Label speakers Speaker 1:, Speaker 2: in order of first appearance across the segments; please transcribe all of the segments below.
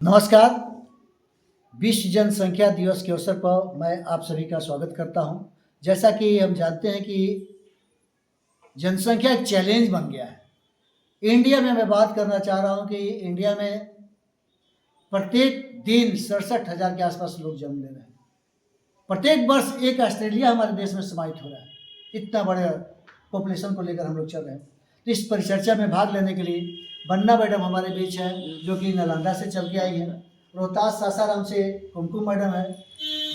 Speaker 1: नमस्कार। विश्व जनसंख्या दिवस के अवसर पर मैं आप सभी का स्वागत करता हूं। जैसा कि हम जानते हैं कि जनसंख्या एक चैलेंज बन गया है। इंडिया में मैं बात करना चाह रहा हूं कि इंडिया में प्रत्येक दिन 67,000 के आसपास लोग जन्म ले रहे हैं। प्रत्येक वर्ष एक ऑस्ट्रेलिया हमारे देश में समाहित हो रहा है। इतना बड़े पॉपुलेशन को लेकर हम लोग चल रहे हैं। तो इस परिचर्चा में भाग लेने के लिए बन्ना मैडम हमारे बीच है, जो कि नालंदा से चल के आई है। रोहतास सासाराम से कुमकुम मैडम है।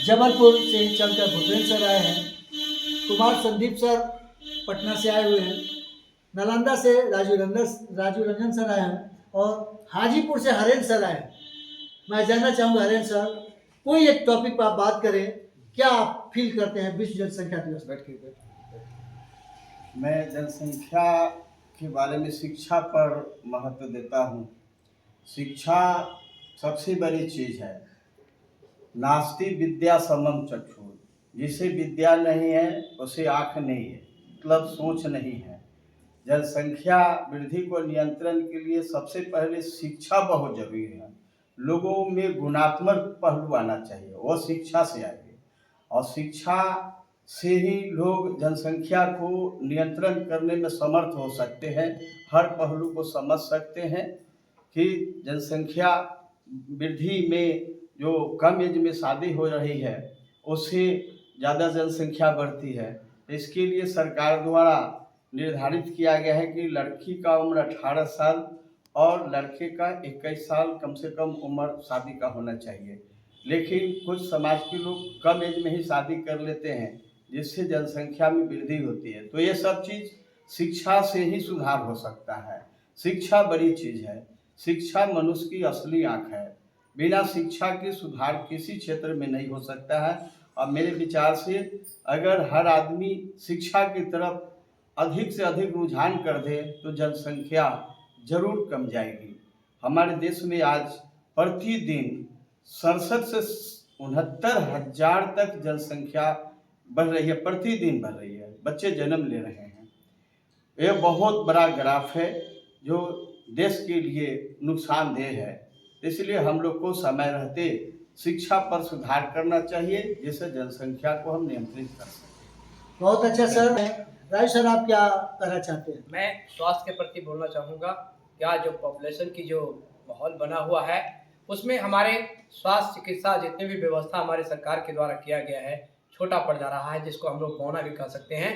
Speaker 1: जबलपुर से चलकर भूपेंद्र सर आए हैं। कुमार संदीप सर पटना से आए हुए हैं। नालंदा से राजू रंजन सर आए हैं और हाजीपुर से हरेंद्र सर आए हैं। मैं जानना चाहूँगा हरेंद्र सर, कोई एक टॉपिक पर आप बात करें, क्या आप फील करते हैं विश्व जनसंख्या दिवस?
Speaker 2: मैं जनसंख्या के बारे में शिक्षा पर महत्व देता हूँ। शिक्षा सबसे बड़ी चीज़ है। नास्ति विद्या समम चक्षु, जिसे विद्या नहीं है उसे आँख नहीं है, मतलब सोच नहीं है। जनसंख्या वृद्धि को नियंत्रण के लिए सबसे पहले शिक्षा बहुत जरूरी है। लोगों में गुणात्मक पहलू आना चाहिए, वो शिक्षा से आएगी। और शिक्षा से ही लोग जनसंख्या को नियंत्रण करने में समर्थ हो सकते हैं, हर पहलू को समझ सकते हैं कि जनसंख्या वृद्धि में जो कम एज में शादी हो रही है उससे ज़्यादा जनसंख्या बढ़ती है। इसके लिए सरकार द्वारा निर्धारित किया गया है कि लड़की का उम्र 18 साल और लड़के का 21 साल कम से कम उम्र शादी का होना चाहिए। लेकिन कुछ समाज के लोग कम एज में ही शादी कर लेते हैं, जिससे जनसंख्या में वृद्धि होती है। तो ये सब चीज़ शिक्षा से ही सुधार हो सकता है। शिक्षा बड़ी चीज़ है। शिक्षा मनुष्य की असली आँख है। बिना शिक्षा के सुधार किसी क्षेत्र में नहीं हो सकता है। और मेरे विचार से अगर हर आदमी शिक्षा की तरफ अधिक से अधिक रुझान कर दे तो जनसंख्या जरूर कम जाएगी। हमारे देश में आज प्रतिदिन 67 से 69,000 तक जनसंख्या बढ़ रही है, प्रतिदिन बढ़ रही है, बच्चे जन्म ले रहे हैं। ये बहुत बड़ा ग्राफ है जो देश के लिए नुकसानदेह है। इसलिए हम लोग को समय रहते शिक्षा पर सुधार करना चाहिए, जिससे जनसंख्या को हम नियंत्रित कर सकें।
Speaker 1: बहुत अच्छा सर। राजू सर, आप क्या कहना चाहते हैं?
Speaker 3: मैं स्वास्थ्य के प्रति बोलना चाहूँगा। क्या जो पॉपुलेशन की जो माहौल बना हुआ है उसमें हमारे स्वास्थ्य चिकित्सा जितने भी व्यवस्था हमारी सरकार के द्वारा किया गया है छोटा पड़ जा रहा है, जिसको हम लोग बौना भी कह सकते हैं,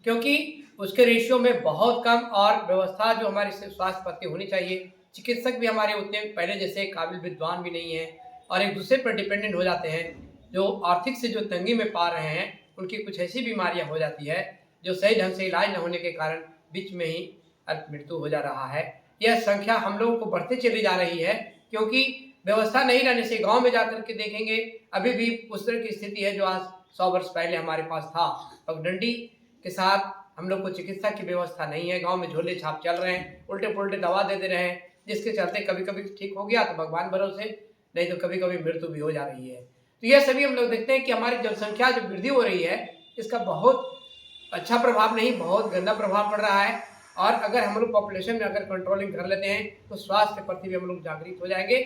Speaker 3: क्योंकि उसके रेशियो में बहुत कम और व्यवस्था जो हमारी स्वास्थ्य प्रति होनी चाहिए, चिकित्सक भी हमारे उतने पहले जैसे काबिल विद्वान भी नहीं हैं और एक दूसरे पर डिपेंडेंट हो जाते हैं। जो आर्थिक से जो तंगी में पा रहे हैं उनकी कुछ ऐसी बीमारियां हो जाती है जो सही ढंग से इलाज न होने के कारण बीच में ही अल्प मृत्यु हो जा रहा है। यह संख्या हम लोगों को बढ़ती चली जा रही है, क्योंकि व्यवस्था नहीं रहने से गांव में जाकर के देखेंगे अभी भी उस तरह की स्थिति है जो आज 100 वर्ष पहले हमारे पास था। पगडंडी के साथ हम लोग को चिकित्सा की व्यवस्था नहीं है। गांव में झोले छाप चल रहे हैं, उल्टे पुल्टे दवा दे दे रहे हैं, जिसके चलते कभी कभी ठीक हो गया तो भगवान भरोसे, नहीं तो कभी कभी मृत्यु भी हो जा रही है। तो यह सभी हम लोग देखते हैं कि हमारी जनसंख्या जो वृद्धि हो रही है इसका बहुत अच्छा प्रभाव नहीं, बहुत गंदा प्रभाव पड़ रहा है। और अगर हम लोग पॉपुलेशन में अगर कंट्रोलिंग कर लेते हैं तो स्वास्थ्य के प्रति भी हम लोग जागृत हो जाएंगे।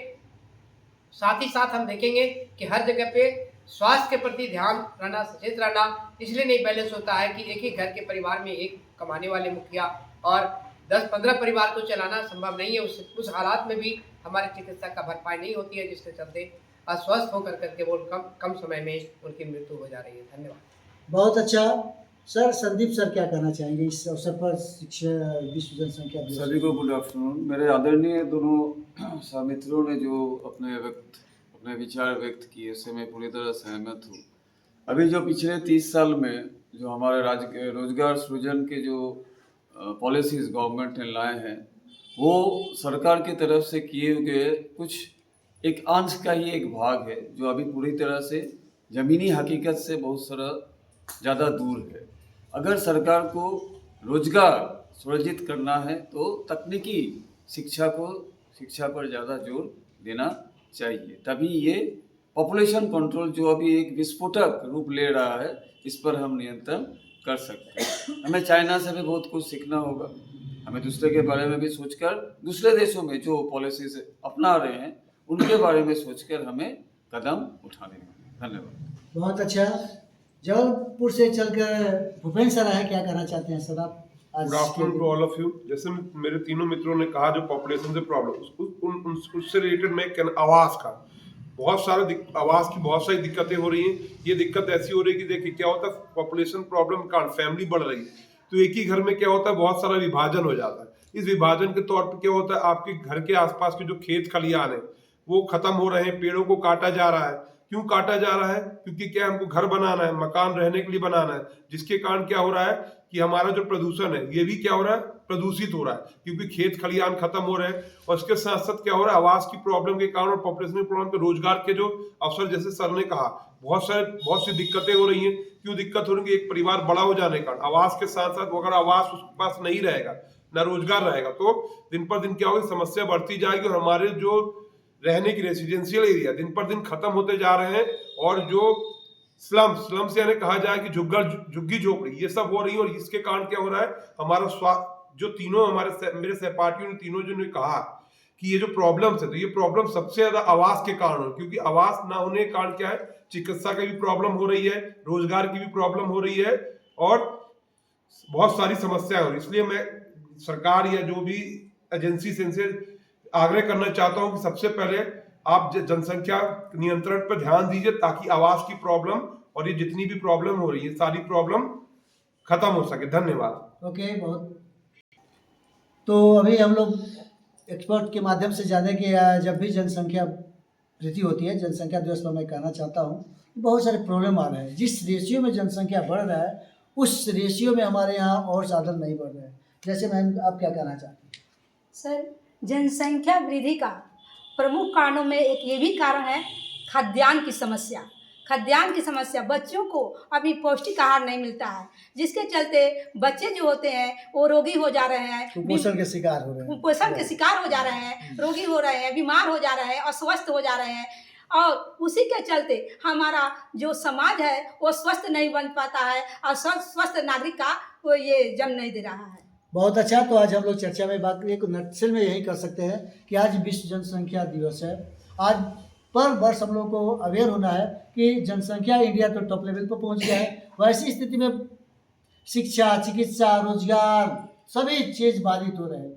Speaker 3: साथ ही साथ हम देखेंगे कि हर जगह पे स्वास्थ्य के प्रति ध्यान रहना, सचेत रहना इसलिए नहीं बैलेंस होता है कि एक ही घर के परिवार में एक कमाने वाले मुखिया और 10-15 परिवार को चलाना संभव नहीं है। उस हालात में भी हमारी चिकित्सा का भरपाई नहीं होती है, जिसके चलते अस्वस्थ होकर करके वो कम समय में उनकी मृत्यु हो जा रही है। धन्यवाद।
Speaker 1: बहुत अच्छा सर। संदीप सर क्या कहना चाहेंगे इस अवसर पर शिक्षा विश्व जनसंख्या दिवस?
Speaker 4: सभी को गुड आफ्टरनून। मेरे आदरणीय दोनों सहमित्रों ने जो अपने विचार व्यक्त किए उससे मैं पूरी तरह सहमत हूँ। अभी जो पिछले 30 साल में जो हमारे राज्य के रोजगार सृजन के जो पॉलिसीज गवर्नमेंट ने लाए हैं वो सरकार की तरफ से किए हुए कुछ एक अंश का ही एक भाग है, जो अभी पूरी तरह से ज़मीनी हकीकत से बहुत सारा ज़्यादा दूर है। अगर सरकार को रोजगार सृजित करना है तो तकनीकी शिक्षा पर ज़्यादा जोर देना चाहिए, तभी ये पॉपुलेशन कंट्रोल जो अभी एक विस्फोटक रूप ले रहा है इस पर हम नियंत्रण कर सकते हैं। हमें चाइना से भी बहुत कुछ सीखना होगा। हमें दूसरे के बारे में भी सोचकर दूसरे देशों में जो पॉलिसीज अपना रहे हैं उनके बारे में सोचकर हमें कदम उठाने होंगे। धन्यवाद।
Speaker 1: बहुत अच्छा। जबलपुर से चलकर भूपेंद्र सर आए, क्या कहना चाहते हैं सर आप?
Speaker 5: Good afternoon to all of you. जैसे मेरे तीनों मित्रों ने कहा जो पॉपुलेशन से प्रॉब्लम उससे रिलेटेड मैं आवास का बहुत सारे आवास की बहुत सारी दिक्कतें हो रही हैं। ये दिक्कत ऐसी हो रही है कि देखिए क्या होता है, पॉपुलेशन प्रॉब्लम का फैमिली बढ़ रही है तो एक ही घर में क्या होता है बहुत सारा विभाजन हो जाता है। इस विभाजन के तौर पर क्या होता है, आपके घर के आसपास के जो खेत खलिहान है वो खत्म हो रहे हैं, पेड़ों को काटा जा रहा है। क्यों काटा जा रहा है? क्योंकि क्या हमको घर बनाना है, मकान रहने के लिए बनाना है, जिसके कारण क्या हो रहा है कि हमारा जो प्रदूषण है ये भी क्या हो रहा है, प्रदूषित हो रहा है, क्योंकि खेत खलिहान खत्म हो रहे हैं। और इसके साथ साथ क्या हो रहा है, आवास की प्रॉब्लम के कारण और पॉपुलेशन की प्रॉब्लम के रोजगार के जो अवसर, जैसे सर ने कहा, बहुत सी दिक्कतें हो रही हैं। क्यों दिक्कत हो रही है? एक परिवार बड़ा हो जाने का आवास के साथ साथ अगर आवास उसके पास नहीं रहेगा, ना रोजगार रहेगा, तो दिन पर दिन क्या होगी, समस्या बढ़ती जाएगी। और हमारे जो रहने की रेसिडेंशियल एरिया दिन पर दिन खत्म होते जा रहे हैं और जो स्लम से यानी कहा जाए कि झुग्गी झोपड़ी ये सब हो रही है। और इसके कारण क्या हो रहा है, हमारा जो तीनों मेरे सहपाठियों ने तीनों जो ने कहा कि ये जो प्रॉब्लम्स है, तो ये प्रॉब्लम सबसे ज्यादा आवास के कारण हो, क्योंकि आवास ना होने के कारण क्या है, चिकित्सा की भी प्रॉब्लम हो रही है, रोजगार की भी प्रॉब्लम हो रही है और बहुत सारी समस्याएं हो रही है। इसलिए मैं सरकार या जो भी एजेंसी से इनसे आग्रह करना चाहता हूं कि सबसे पहले आप जनसंख्या नियंत्रण पर ध्यान दीजिए, ताकि आवास की प्रॉब्लम और ये जितनी भी प्रॉब्लम हो रही है सारी प्रॉब्लम खत्म हो सके। धन्यवाद।
Speaker 1: ओके, बहुत। तो अभी हम लोग एक्सपर्ट के माध्यम से जाने कि जब भी जनसंख्या वृद्धि होती है, जनसंख्या दिवस पर मैं कहना चाहता हूँ बहुत सारे प्रॉब्लम आ रहे हैं। जिस रेशियो में जनसंख्या बढ़ रहा है उस रेशियो में हमारे यहाँ और साधन नहीं बढ़ रहे हैं। जैसे मैम, आप क्या कहना चाहते हैं?
Speaker 6: सर, जनसंख्या वृद्धि का प्रमुख कारणों में एक ये भी कारण है खाद्यान्न की समस्या। खाद्यान्न की समस्या, बच्चों को अभी पौष्टिक आहार नहीं मिलता है, जिसके चलते बच्चे जो होते हैं वो रोगी हो जा रहे हैं,
Speaker 1: कुपोषण के शिकार हो रहे हैं,
Speaker 6: कुपोषण के शिकार हो जा रहे हैं, रोगी हो रहे हैं, बीमार हो जा रहे हैं, अस्वस्थ हो जा रहे हैं। और उसी के चलते हमारा जो समाज है वो स्वस्थ नहीं बन पाता है और स्वस्थ नागरिक का वो ये जन्म नहीं दे रहा है।
Speaker 1: बहुत अच्छा। तो आज हम लोग चर्चा में बात एक नटशेल में यही कर सकते हैं कि आज विश्व जनसंख्या दिवस है। आज पर वर्ष हम लोग को अवेयर होना है कि जनसंख्या इंडिया तो टॉप लेवल पर पहुंच गया है। वैसी स्थिति में शिक्षा, चिकित्सा, रोजगार सभी चीज़ बाधित हो रहे हैं।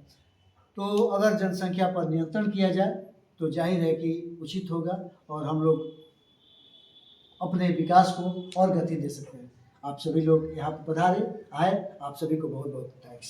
Speaker 1: तो अगर जनसंख्या पर नियंत्रण किया जाए तो जाहिर है कि उचित होगा और हम लोग अपने विकास को और गति दे सकते हैं। आप सभी लोग यहाँ पर पधारे आए, आप सभी को बहुत बहुत थैंक्स।